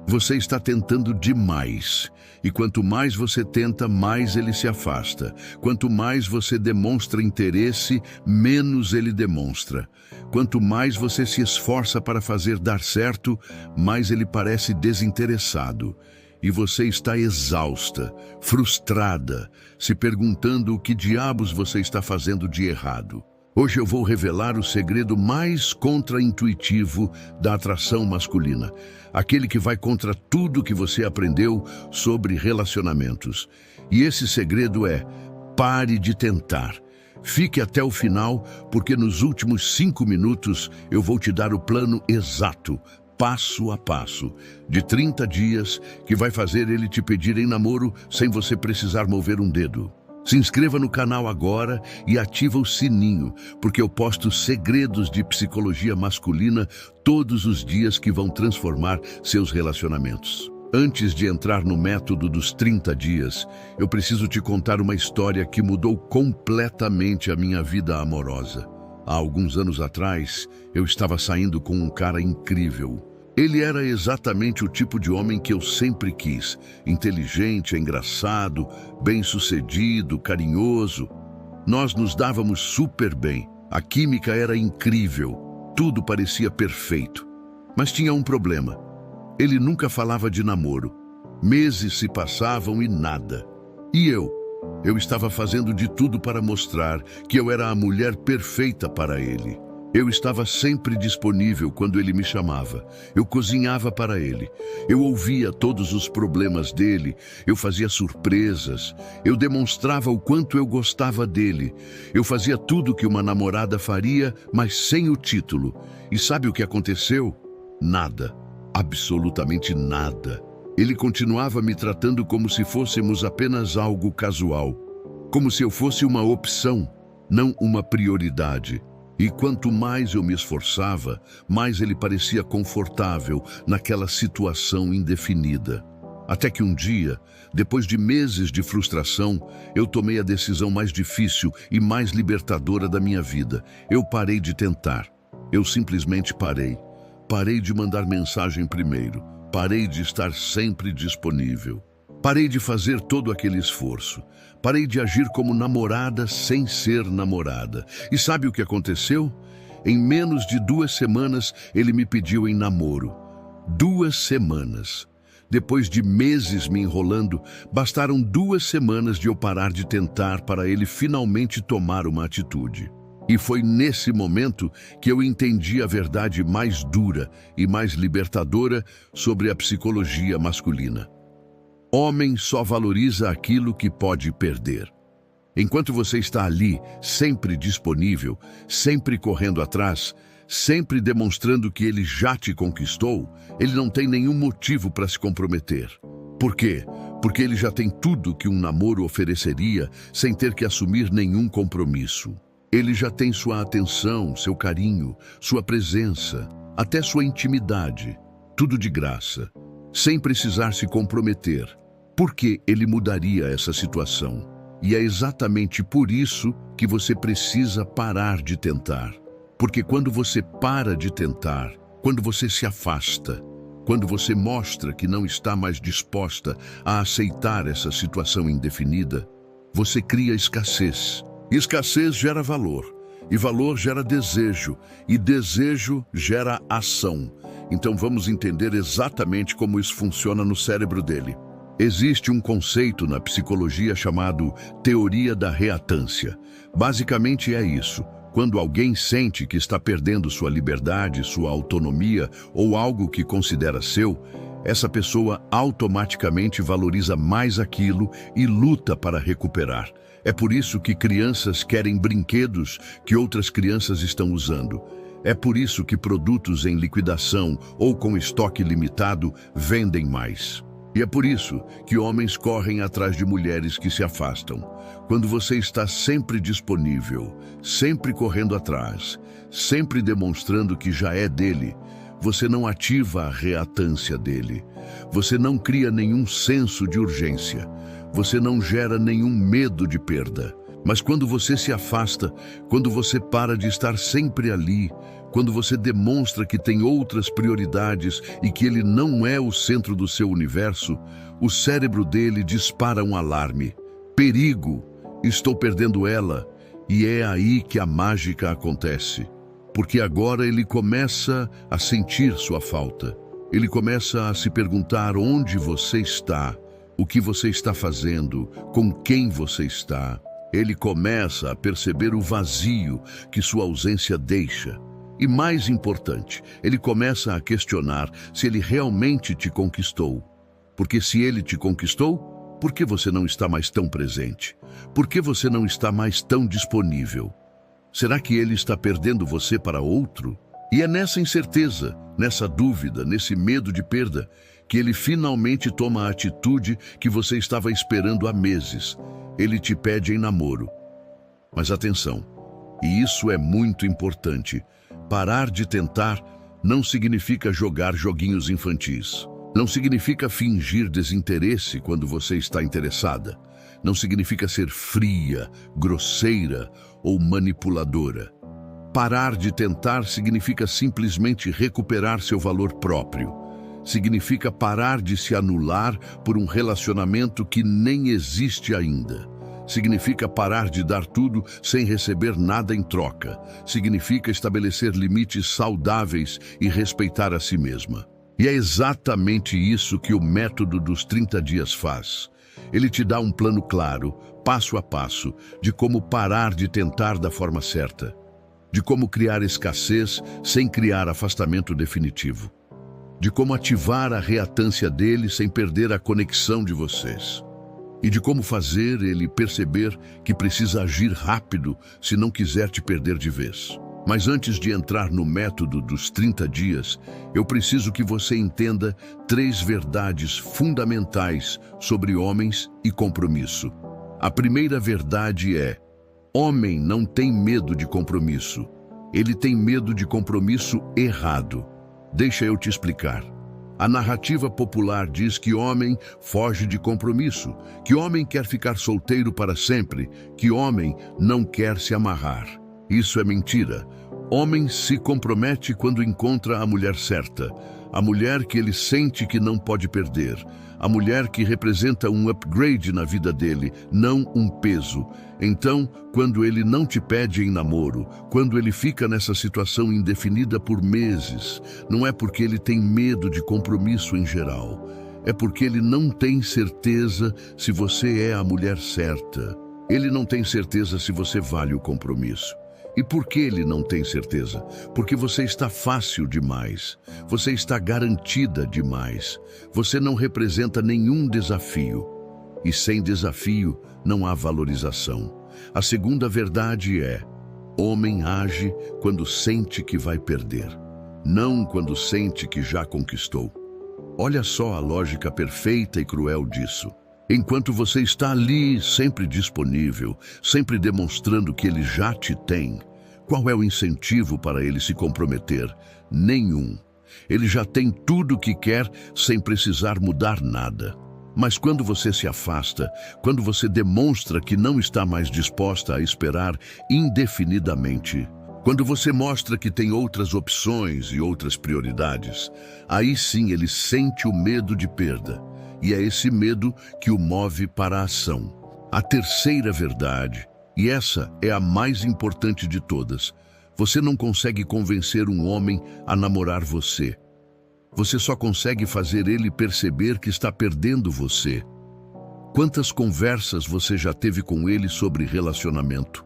Você está tentando demais. E quanto mais você tenta, mais ele se afasta. Quanto mais você demonstra interesse, menos ele demonstra. Quanto mais você se esforça para fazer dar certo, mais ele parece desinteressado. E você está exausta, frustrada, se perguntando o que diabos você está fazendo de errado. Hoje eu vou revelar o segredo mais contra-intuitivo da atração masculina. Aquele que vai contra tudo que você aprendeu sobre relacionamentos. E esse segredo é: pare de tentar. Fique até o final, porque nos últimos 5 minutos eu vou te dar o plano exato, passo a passo, de 30 dias, que vai fazer ele te pedir em namoro sem você precisar mover um dedo. Se inscreva no canal agora e ativa o sininho, porque eu posto segredos de psicologia masculina todos os dias que vão transformar seus relacionamentos. Antes de entrar no método dos 30 dias, eu preciso te contar uma história que mudou completamente a minha vida amorosa. Há alguns anos atrás, eu estava saindo com um cara incrível. Ele era exatamente o tipo de homem que eu sempre quis. Inteligente, engraçado, bem-sucedido, carinhoso. Nós nos dávamos super bem. A química era incrível. Tudo parecia perfeito. Mas tinha um problema. Ele nunca falava de namoro. Meses se passavam e nada. E eu estava fazendo de tudo para mostrar que eu era a mulher perfeita para ele. Eu estava sempre disponível quando ele me chamava. Eu cozinhava para ele. Eu ouvia todos os problemas dele. Eu fazia surpresas. Eu demonstrava o quanto eu gostava dele. Eu fazia tudo que uma namorada faria, mas sem o título. E sabe o que aconteceu? Nada. Absolutamente nada. Ele continuava me tratando como se fôssemos apenas algo casual. Como se eu fosse uma opção, não uma prioridade. E quanto mais eu me esforçava, mais ele parecia confortável naquela situação indefinida. Até que um dia, depois de meses de frustração, eu tomei a decisão mais difícil e mais libertadora da minha vida. Eu parei de tentar. Eu simplesmente parei. Parei de mandar mensagem primeiro. Parei de estar sempre disponível. Parei de fazer todo aquele esforço. Parei de agir como namorada sem ser namorada. E sabe o que aconteceu? Em menos de 2 semanas, ele me pediu em namoro. 2 semanas. Depois de meses me enrolando, bastaram 2 semanas de eu parar de tentar para ele finalmente tomar uma atitude. E foi nesse momento que eu entendi a verdade mais dura e mais libertadora sobre a psicologia masculina. Homem só valoriza aquilo que pode perder. Enquanto você está ali, sempre disponível, sempre correndo atrás, sempre demonstrando que ele já te conquistou, ele não tem nenhum motivo para se comprometer. Por quê? Porque ele já tem tudo que um namoro ofereceria sem ter que assumir nenhum compromisso. Ele já tem sua atenção, seu carinho, sua presença, até sua intimidade, tudo de graça, sem precisar se comprometer. Por que ele mudaria essa situação? E é exatamente por isso que você precisa parar de tentar. Porque quando você para de tentar, quando você se afasta, quando você mostra que não está mais disposta a aceitar essa situação indefinida, você cria escassez. E escassez gera valor. E valor gera desejo. E desejo gera ação. Então vamos entender exatamente como isso funciona no cérebro dele. Existe um conceito na psicologia chamado teoria da reatância. Basicamente é isso. Quando alguém sente que está perdendo sua liberdade, sua autonomia ou algo que considera seu, essa pessoa automaticamente valoriza mais aquilo e luta para recuperar. É por isso que crianças querem brinquedos que outras crianças estão usando. É por isso que produtos em liquidação ou com estoque limitado vendem mais. E é por isso que homens correm atrás de mulheres que se afastam. Quando você está sempre disponível, sempre correndo atrás, sempre demonstrando que já é dele, você não ativa a reatância dele. Você não cria nenhum senso de urgência. Você não gera nenhum medo de perda. Mas quando você se afasta, quando você para de estar sempre ali, quando você demonstra que tem outras prioridades e que ele não é o centro do seu universo, o cérebro dele dispara um alarme. Perigo! Estou perdendo ela. E é aí que a mágica acontece. Porque agora ele começa a sentir sua falta. Ele começa a se perguntar onde você está, o que você está fazendo, com quem você está. Ele começa a perceber o vazio que sua ausência deixa. E mais importante, ele começa a questionar se ele realmente te conquistou. Porque se ele te conquistou, por que você não está mais tão presente? Por que você não está mais tão disponível? Será que ele está perdendo você para outro? E é nessa incerteza, nessa dúvida, nesse medo de perda, que ele finalmente toma a atitude que você estava esperando há meses. Ele te pede em namoro. Mas atenção, e isso é muito importante. Parar de tentar não significa jogar joguinhos infantis. Não significa fingir desinteresse quando você está interessada. Não significa ser fria, grosseira ou manipuladora. Parar de tentar significa simplesmente recuperar seu valor próprio. Significa parar de se anular por um relacionamento que nem existe ainda. Significa parar de dar tudo sem receber nada em troca. Significa estabelecer limites saudáveis e respeitar a si mesma. E é exatamente isso que o método dos 30 dias faz. Ele te dá um plano claro, passo a passo, de como parar de tentar da forma certa. De como criar escassez sem criar afastamento definitivo. De como ativar a reatância dele sem perder a conexão de vocês. E de como fazer ele perceber que precisa agir rápido se não quiser te perder de vez. Mas antes de entrar no método dos 30 dias, eu preciso que você entenda 3 verdades fundamentais sobre homens e compromisso. A primeira verdade é: homem não tem medo de compromisso. Ele tem medo de compromisso errado. Deixa eu te explicar. A narrativa popular diz que homem foge de compromisso, que homem quer ficar solteiro para sempre, que homem não quer se amarrar. Isso é mentira. Homem se compromete quando encontra a mulher certa, a mulher que ele sente que não pode perder, a mulher que representa um upgrade na vida dele, não um peso. Então, quando ele não te pede em namoro, quando ele fica nessa situação indefinida por meses, não é porque ele tem medo de compromisso em geral, é porque ele não tem certeza se você é a mulher certa. Ele não tem certeza se você vale o compromisso. E por que ele não tem certeza? Porque você está fácil demais. Você está garantida demais. Você não representa nenhum desafio. E sem desafio, não há valorização. A segunda verdade é: homem age quando sente que vai perder, não quando sente que já conquistou. Olha só a lógica perfeita e cruel disso. Enquanto você está ali, sempre disponível, sempre demonstrando que ele já te tem, qual é o incentivo para ele se comprometer? Nenhum. Ele já tem tudo o que quer sem precisar mudar nada. Mas quando você se afasta, quando você demonstra que não está mais disposta a esperar indefinidamente, quando você mostra que tem outras opções e outras prioridades, aí sim ele sente o medo de perda. E é esse medo que o move para a ação. A terceira verdade, e essa é a mais importante de todas: você não consegue convencer um homem a namorar você. Você só consegue fazer ele perceber que está perdendo você. Quantas conversas você já teve com ele sobre relacionamento?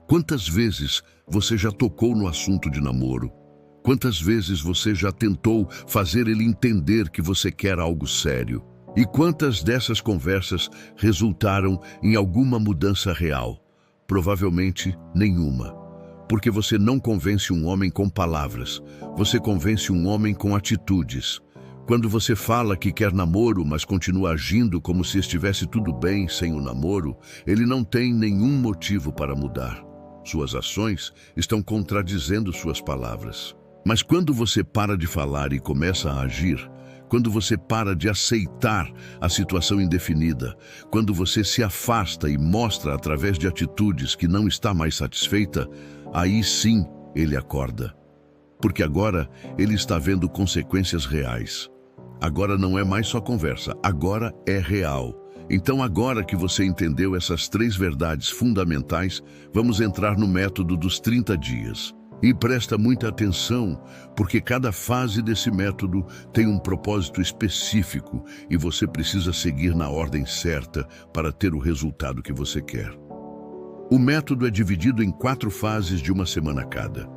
Quantas vezes você já tocou no assunto de namoro? Quantas vezes você já tentou fazer ele entender que você quer algo sério? E quantas dessas conversas resultaram em alguma mudança real? Provavelmente nenhuma. Porque você não convence um homem com palavras, você convence um homem com atitudes. Quando você fala que quer namoro, mas continua agindo como se estivesse tudo bem sem o namoro, ele não tem nenhum motivo para mudar. Suas ações estão contradizendo suas palavras. Mas quando você para de falar e começa a agir, quando você para de aceitar a situação indefinida, quando você se afasta e mostra através de atitudes que não está mais satisfeita, aí sim ele acorda. porque agora ele está vendo consequências reais. Agora não é mais só conversa, agora é real. Então, agora que você entendeu essas 3 verdades fundamentais, vamos entrar no método dos 30 dias. E presta muita atenção, porque cada fase desse método tem um propósito específico e você precisa seguir na ordem certa para ter o resultado que você quer. O método é dividido em 4 fases de uma semana cada.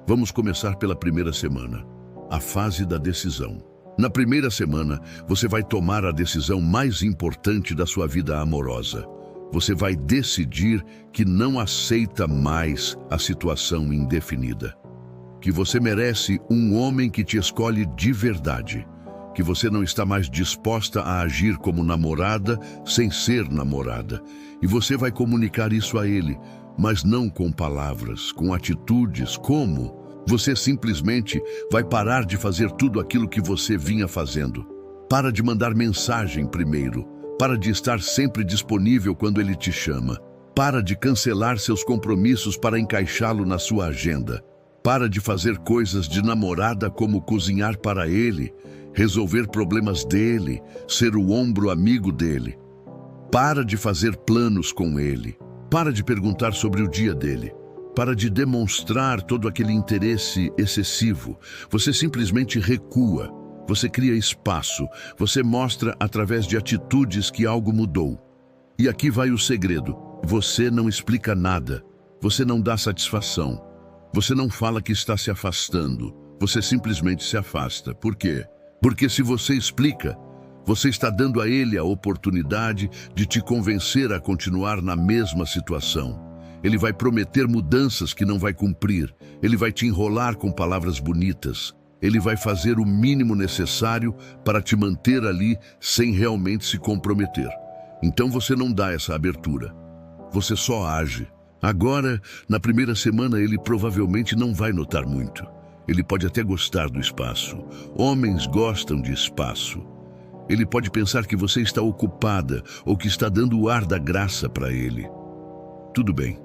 Vamos começar pela primeira semana, a fase da decisão. Na primeira semana, você vai tomar a decisão mais importante da sua vida amorosa. Você vai decidir que não aceita mais a situação indefinida. Que você merece um homem que te escolhe de verdade. Que você não está mais disposta a agir como namorada sem ser namorada. E você vai comunicar isso a ele, mas não com palavras, com atitudes. Como? Você simplesmente vai parar de fazer tudo aquilo que você vinha fazendo. Para de mandar mensagem primeiro. Para de estar sempre disponível quando ele te chama. Para de cancelar seus compromissos para encaixá-lo na sua agenda. Para de fazer coisas de namorada como cozinhar para ele, resolver problemas dele, ser o ombro amigo dele. Para de fazer planos com ele. Para de perguntar sobre o dia dele. Para de demonstrar todo aquele interesse excessivo. Você simplesmente recua. Você cria espaço. Você mostra através de atitudes que algo mudou. E aqui vai o segredo. Você não explica nada. Você não dá satisfação. Você não fala que está se afastando. Você simplesmente se afasta. Por quê? Porque se você explica, você está dando a ele a oportunidade de te convencer a continuar na mesma situação. Ele vai prometer mudanças que não vai cumprir. Ele vai te enrolar com palavras bonitas. Ele vai fazer o mínimo necessário para te manter ali sem realmente se comprometer. Então você não dá essa abertura. Você só age. Agora, na primeira semana, ele provavelmente não vai notar muito. Ele pode até gostar do espaço. Homens gostam de espaço. Ele pode pensar que você está ocupada ou que está dando o ar da graça para ele. Tudo bem.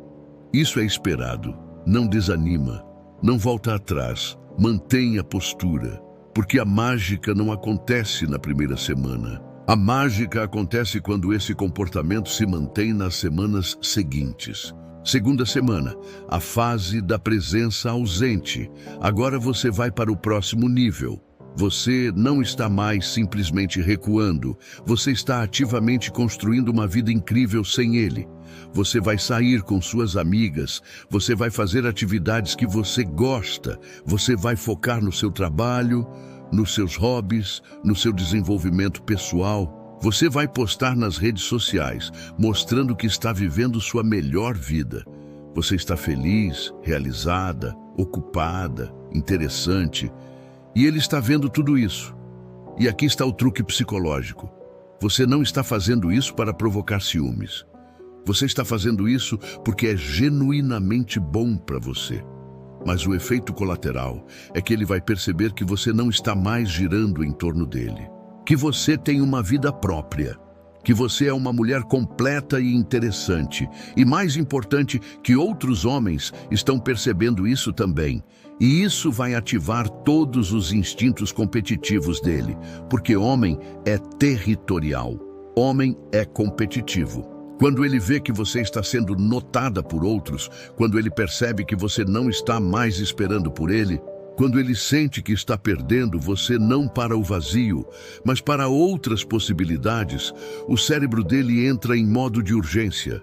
Isso é esperado. Não desanima. Não volta atrás. Mantenha a postura. Porque a mágica não acontece na primeira semana. A mágica acontece quando esse comportamento se mantém nas semanas seguintes. Segunda semana, a fase da presença ausente. Agora você vai para o próximo nível. Você não está mais simplesmente recuando. Você está ativamente construindo uma vida incrível sem ele. Você vai sair com suas amigas. Você vai fazer atividades que você gosta. Você vai focar no seu trabalho, nos seus hobbies, no seu desenvolvimento pessoal. Você vai postar nas redes sociais, mostrando que está vivendo sua melhor vida. Você está feliz, realizada, ocupada, interessante. E ele está vendo tudo isso. E aqui está o truque psicológico. Você não está fazendo isso para provocar ciúmes. Você está fazendo isso porque é genuinamente bom para você. Mas o efeito colateral é que ele vai perceber que você não está mais girando em torno dele. Que você tem uma vida própria. Que você é uma mulher completa e interessante. E mais importante, que outros homens estão percebendo isso também. E isso vai ativar todos os instintos competitivos dele. Porque homem é territorial. Homem é competitivo. Quando ele vê que você está sendo notada por outros, quando ele percebe que você não está mais esperando por ele, quando ele sente que está perdendo você não para o vazio, mas para outras possibilidades, o cérebro dele entra em modo de urgência.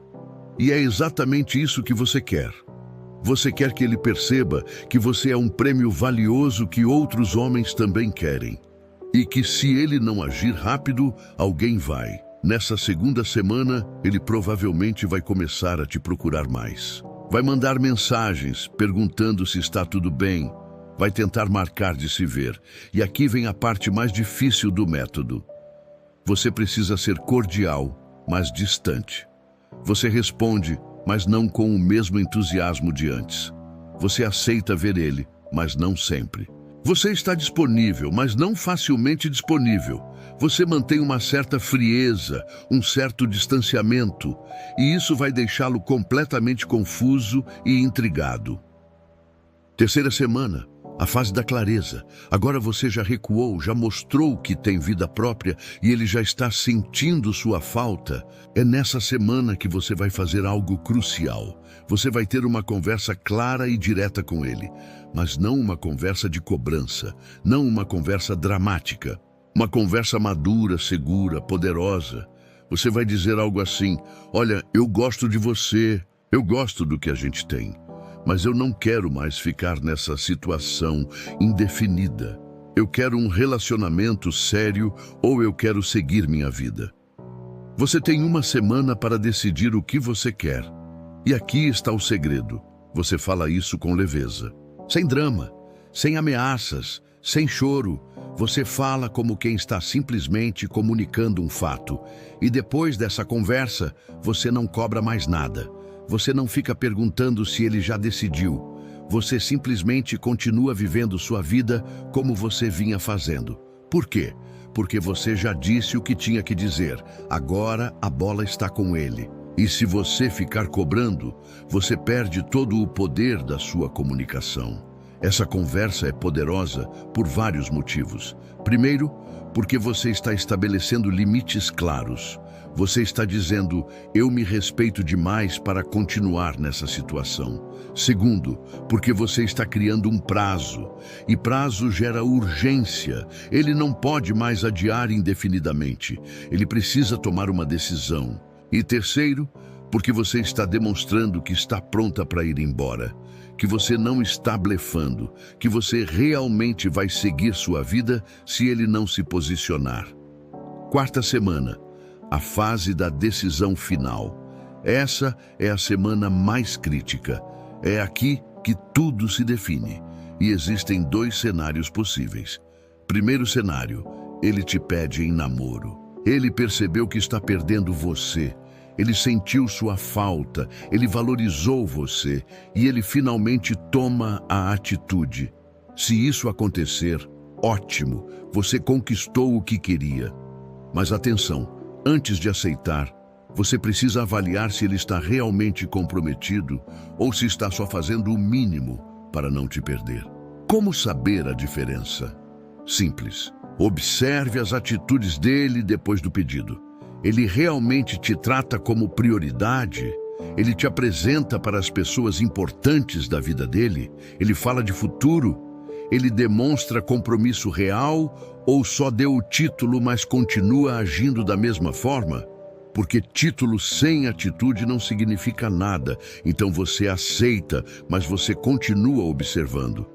E é exatamente isso que você quer. Você quer que ele perceba que você é um prêmio valioso que outros homens também querem. E que se ele não agir rápido, alguém vai. Nessa segunda semana, ele provavelmente vai começar a te procurar mais. Vai mandar mensagens perguntando se está tudo bem. Vai tentar marcar de se ver. E aqui vem a parte mais difícil do método. Você precisa ser cordial, mas distante. Você responde, mas não com o mesmo entusiasmo de antes. Você aceita ver ele, mas não sempre. Você está disponível, mas não facilmente disponível. Você mantém uma certa frieza, um certo distanciamento, e isso vai deixá-lo completamente confuso e intrigado. Terceira semana, A fase da clareza. Agora você já recuou, já mostrou que tem vida própria e ele já está sentindo sua falta. É nessa semana que você vai fazer algo crucial. Você vai ter uma conversa clara e direta com ele, mas não uma conversa de cobrança, não uma conversa dramática. Uma conversa madura, segura, poderosa. Você vai dizer algo assim: olha, eu gosto de você, eu gosto do que a gente tem. Mas eu não quero mais ficar nessa situação indefinida. Eu quero um relacionamento sério ou eu quero seguir minha vida. Você tem uma semana para decidir o que você quer. E aqui está o segredo. Você fala isso com leveza. Sem drama, sem ameaças, sem choro. Você fala como quem está simplesmente comunicando um fato. E depois dessa conversa, você não cobra mais nada. Você não fica perguntando se ele já decidiu. Você simplesmente continua vivendo sua vida como você vinha fazendo. Por quê? Porque você já disse o que tinha que dizer. Agora a bola está com ele. E se você ficar cobrando, você perde todo o poder da sua comunicação. Essa conversa é poderosa por vários motivos. Primeiro, porque você está estabelecendo limites claros. Você está dizendo: eu me respeito demais para continuar nessa situação. Segundo, porque você está criando um prazo. E prazo gera urgência. Ele não pode mais adiar indefinidamente. Ele precisa tomar uma decisão. E terceiro, porque você está demonstrando que está pronta para ir embora. Que você não está blefando. Que você realmente vai seguir sua vida se ele não se posicionar. Quarta semana. A fase da decisão final. Essa é a semana mais crítica. É aqui que tudo se define. E existem dois cenários possíveis. Primeiro cenário, ele te pede em namoro. Ele percebeu que está perdendo você. Ele sentiu sua falta, ele valorizou você e ele finalmente toma a atitude. Se isso acontecer, ótimo, você conquistou o que queria. Mas atenção! Antes de aceitar, você precisa avaliar se ele está realmente comprometido ou se está só fazendo o mínimo para não te perder. Como saber a diferença? Simples. Observe as atitudes dele depois do pedido. Ele realmente te trata como prioridade? Ele te apresenta para as pessoas importantes da vida dele? Ele fala de futuro? Ele demonstra compromisso real ou só deu o título, mas continua agindo da mesma forma? Porque título sem atitude não significa nada, então você aceita, mas você continua observando.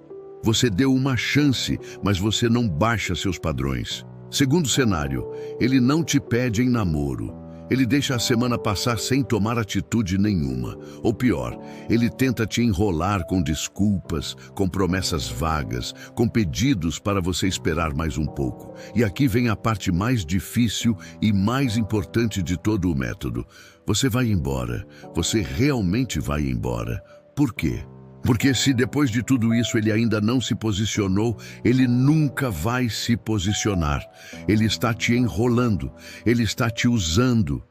Você deu uma chance, mas você não baixa seus padrões. Segundo cenário, ele não te pede em namoro. Ele deixa a semana passar sem tomar atitude nenhuma. Ou pior, ele tenta te enrolar com desculpas, com promessas vagas, com pedidos para você esperar mais um pouco. E aqui vem a parte mais difícil e mais importante de todo o método. Você vai embora. Você realmente vai embora. Por quê? Porque se depois de tudo isso ele ainda não se posicionou, ele nunca vai se posicionar. Ele está te enrolando, ele está te usando.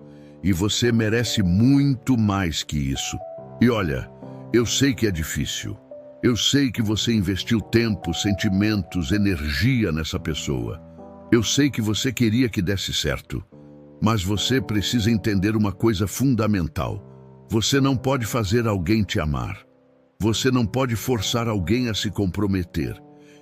E você merece muito mais que isso. E olha, eu sei que é difícil. Eu sei que você investiu tempo, sentimentos, energia nessa pessoa. Eu sei que você queria que desse certo. Mas você precisa entender uma coisa fundamental. Você não pode fazer alguém te amar. Você não pode forçar alguém a se comprometer.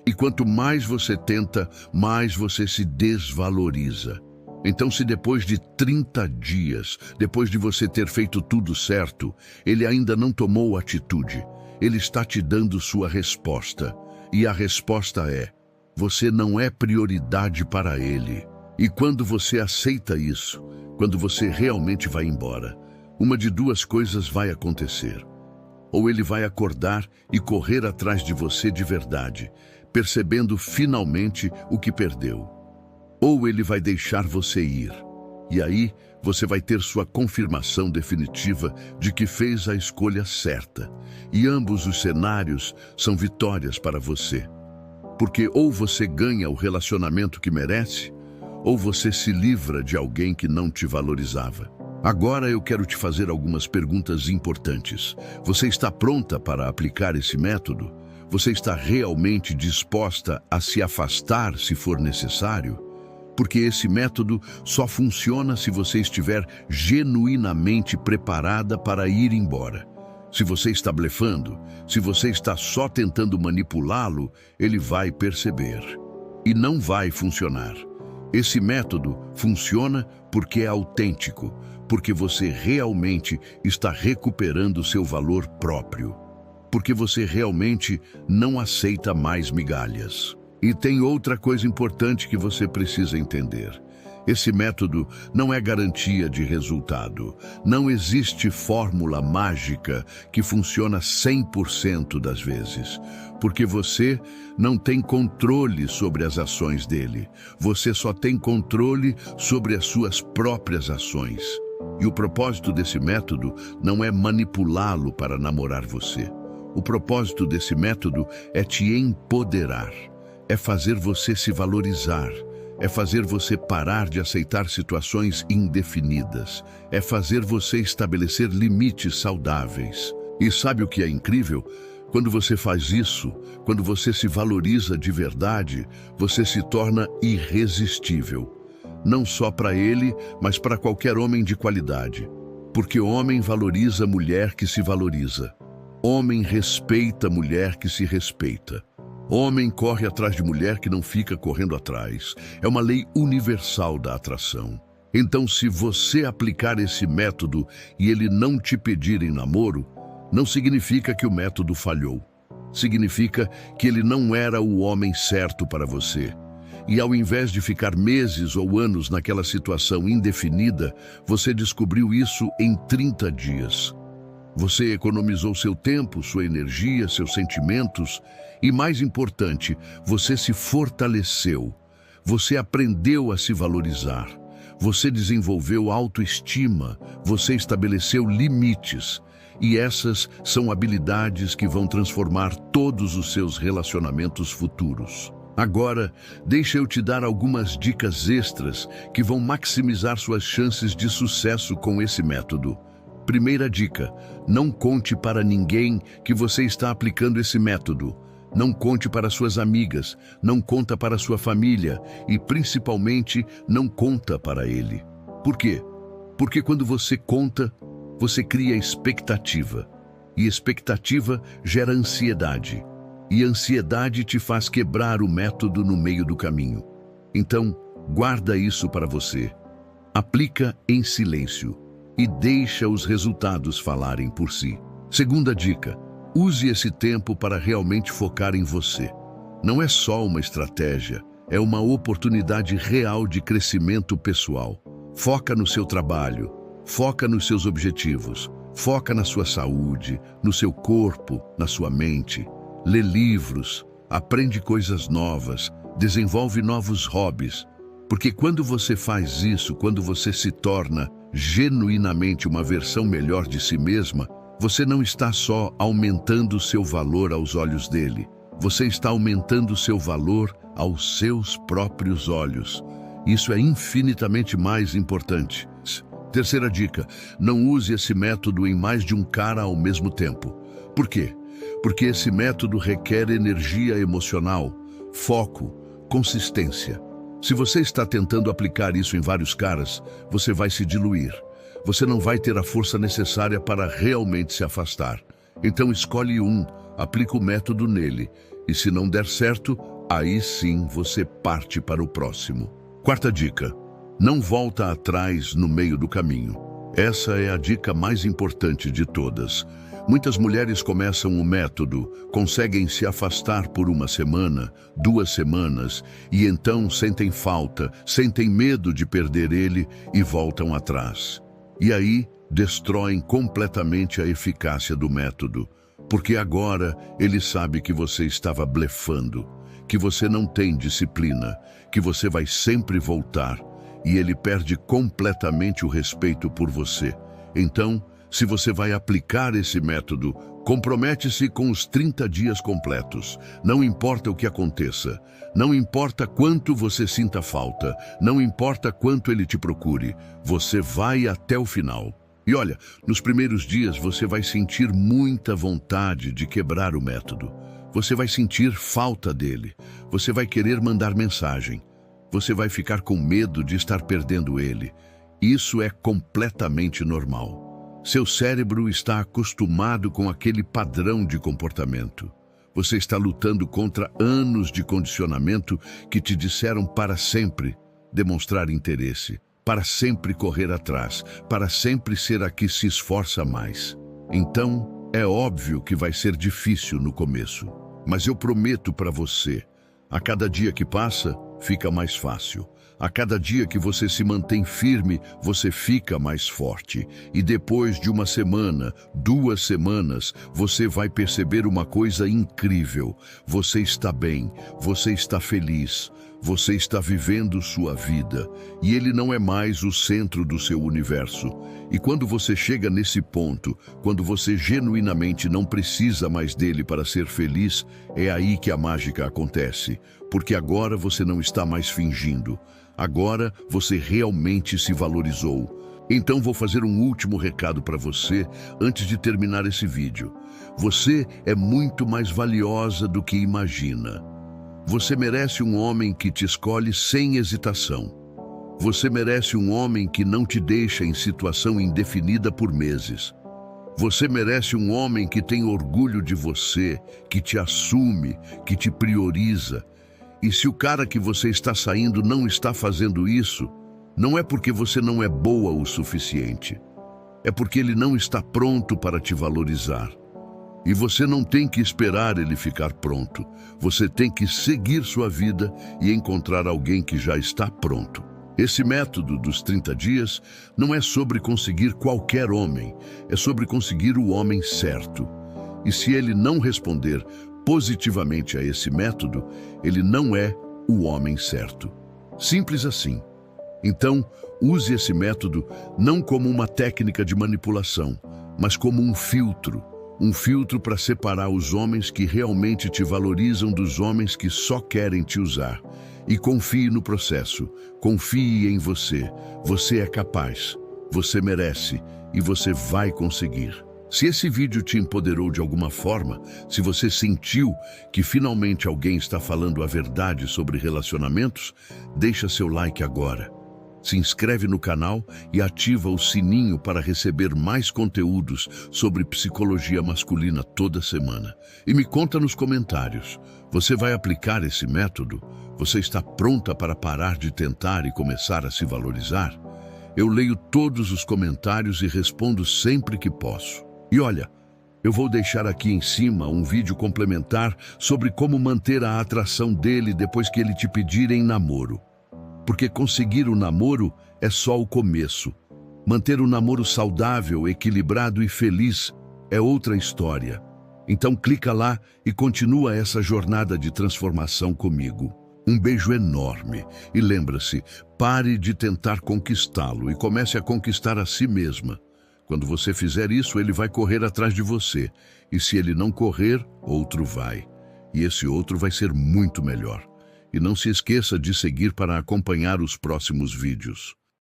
E quanto mais você tenta, mais você se desvaloriza. Então, se depois de 30 dias, depois de você ter feito tudo certo, ele ainda não tomou atitude, ele está te dando sua resposta. E a resposta é: você não é prioridade para ele. E quando você aceita isso, quando você realmente vai embora, uma de duas coisas vai acontecer. Ou ele vai acordar e correr atrás de você de verdade, percebendo finalmente o que perdeu. Ou ele vai deixar você ir. E aí você vai ter sua confirmação definitiva de que fez a escolha certa. E ambos os cenários são vitórias para você. Porque ou você ganha o relacionamento que merece, ou você se livra de alguém que não te valorizava. Agora eu quero te fazer algumas perguntas importantes. Você está pronta para aplicar esse método? Você está realmente disposta a se afastar se for necessário? Porque esse método só funciona se você estiver genuinamente preparada para ir embora. Se você está blefando, se você está só tentando manipulá-lo, ele vai perceber. E não vai funcionar. Esse método funciona porque é autêntico, porque você realmente está recuperando seu valor próprio. Porque você realmente não aceita mais migalhas. E tem outra coisa importante que você precisa entender. Esse método não é garantia de resultado. Não existe fórmula mágica que funciona 100% das vezes. Porque você não tem controle sobre as ações dele. Você só tem controle sobre as suas próprias ações. E o propósito desse método não é manipulá-lo para namorar você. O propósito desse método é te empoderar. É fazer você se valorizar. É fazer você parar de aceitar situações indefinidas. É fazer você estabelecer limites saudáveis. E sabe o que é incrível? Quando você faz isso, quando você se valoriza de verdade, você se torna irresistível. Não só para ele, mas para qualquer homem de qualidade. Porque homem valoriza mulher que se valoriza. Homem respeita mulher que se respeita. Homem corre atrás de mulher que não fica correndo atrás. É uma lei universal da atração. Então, se você aplicar esse método e ele não te pedir em namoro, não significa que o método falhou. Significa que ele não era o homem certo para você. E ao invés de ficar meses ou anos naquela situação indefinida, você descobriu isso em 30 dias. Você economizou seu tempo, sua energia, seus sentimentos e, mais importante, você se fortaleceu. Você aprendeu a se valorizar. Você desenvolveu autoestima. Você estabeleceu limites. E essas são habilidades que vão transformar todos os seus relacionamentos futuros. Agora, deixa eu te dar algumas dicas extras que vão maximizar suas chances de sucesso com esse método. Primeira dica: não conte para ninguém que você está aplicando esse método. Não conte para suas amigas, não conta para sua família e, principalmente, não conta para ele. Por quê? Porque quando você conta, você cria expectativa. E expectativa gera ansiedade. E ansiedade te faz quebrar o método no meio do caminho. Então, guarda isso para você. Aplica em silêncio e deixa os resultados falarem por si. Segunda dica: use esse tempo para realmente focar em você. Não é só uma estratégia, é uma oportunidade real de crescimento pessoal. Foca no seu trabalho, foca nos seus objetivos, foca na sua saúde, no seu corpo, na sua mente. Lê livros, aprende coisas novas, desenvolve novos hobbies. Porque quando você faz isso, quando você se torna genuinamente uma versão melhor de si mesma, você não está só aumentando seu valor aos olhos dele, você está aumentando seu valor aos seus próprios olhos. Isso é infinitamente mais importante. Terceira dica: não use esse método em mais de um cara ao mesmo tempo. Por quê? Porque esse método requer energia emocional, foco, consistência. Se você está tentando aplicar isso em vários caras, você vai se diluir. Você não vai ter a força necessária para realmente se afastar. Então escolhe um, aplica o método nele. E se não der certo, aí sim você parte para o próximo. Quarta dica: não volta atrás no meio do caminho. Essa é a dica mais importante de todas. Muitas mulheres começam o método, conseguem se afastar por uma semana, 2 semanas, e então sentem falta, sentem medo de perder ele e voltam atrás. E aí destroem completamente a eficácia do método, porque agora ele sabe que você estava blefando, que você não tem disciplina, que você vai sempre voltar, e ele perde completamente o respeito por você. Então, se você vai aplicar esse método, compromete-se com os 30 dias completos. Não importa o que aconteça, não importa quanto você sinta falta, não importa quanto ele te procure, você vai até o final. E olha, nos primeiros dias você vai sentir muita vontade de quebrar o método. Você vai sentir falta dele. Você vai querer mandar mensagem. Você vai ficar com medo de estar perdendo ele. Isso é completamente normal. Seu cérebro está acostumado com aquele padrão de comportamento. Você está lutando contra anos de condicionamento que te disseram para sempre demonstrar interesse, para sempre correr atrás, para sempre ser a que se esforça mais. Então, é óbvio que vai ser difícil no começo, mas eu prometo para você, a cada dia que passa, fica mais fácil. A cada dia que você se mantém firme, você fica mais forte. E depois de uma semana, 2 semanas, você vai perceber uma coisa incrível. Você está bem, você está feliz, você está vivendo sua vida. E ele não é mais o centro do seu universo. E quando você chega nesse ponto, quando você genuinamente não precisa mais dele para ser feliz, é aí que a mágica acontece. Porque agora você não está mais fingindo. Agora você realmente se valorizou. Então vou fazer um último recado para você antes de terminar esse vídeo. Você é muito mais valiosa do que imagina. Você merece um homem que te escolhe sem hesitação. Você merece um homem que não te deixa em situação indefinida por meses. Você merece um homem que tem orgulho de você, que te assume, que te prioriza. E se o cara que você está saindo não está fazendo isso, não é porque você não é boa o suficiente. É porque ele não está pronto para te valorizar. E você não tem que esperar ele ficar pronto. Você tem que seguir sua vida e encontrar alguém que já está pronto. Esse método dos 30 dias não é sobre conseguir qualquer homem, é sobre conseguir o homem certo. E se ele não responder positivamente a esse método, ele não é o homem certo. Simples assim. Então, use esse método não como uma técnica de manipulação, mas como um filtro para separar os homens que realmente te valorizam dos homens que só querem te usar. E confie no processo, confie em você. Você é capaz, você merece e você vai conseguir. Se esse vídeo te empoderou de alguma forma, se você sentiu que finalmente alguém está falando a verdade sobre relacionamentos, deixa seu like agora. Se inscreve no canal e ativa o sininho para receber mais conteúdos sobre psicologia masculina toda semana. E me conta nos comentários, você vai aplicar esse método? Você está pronta para parar de tentar e começar a se valorizar? Eu leio todos os comentários e respondo sempre que posso. E olha, eu vou deixar aqui em cima um vídeo complementar sobre como manter a atração dele depois que ele te pedir em namoro. Porque conseguir o namoro é só o começo. Manter o namoro saudável, equilibrado e feliz é outra história. Então clica lá e continua essa jornada de transformação comigo. Um beijo enorme e lembra-se, pare de tentar conquistá-lo e comece a conquistar a si mesma. Quando você fizer isso, ele vai correr atrás de você. E se ele não correr, outro vai. E esse outro vai ser muito melhor. E não se esqueça de seguir para acompanhar os próximos vídeos.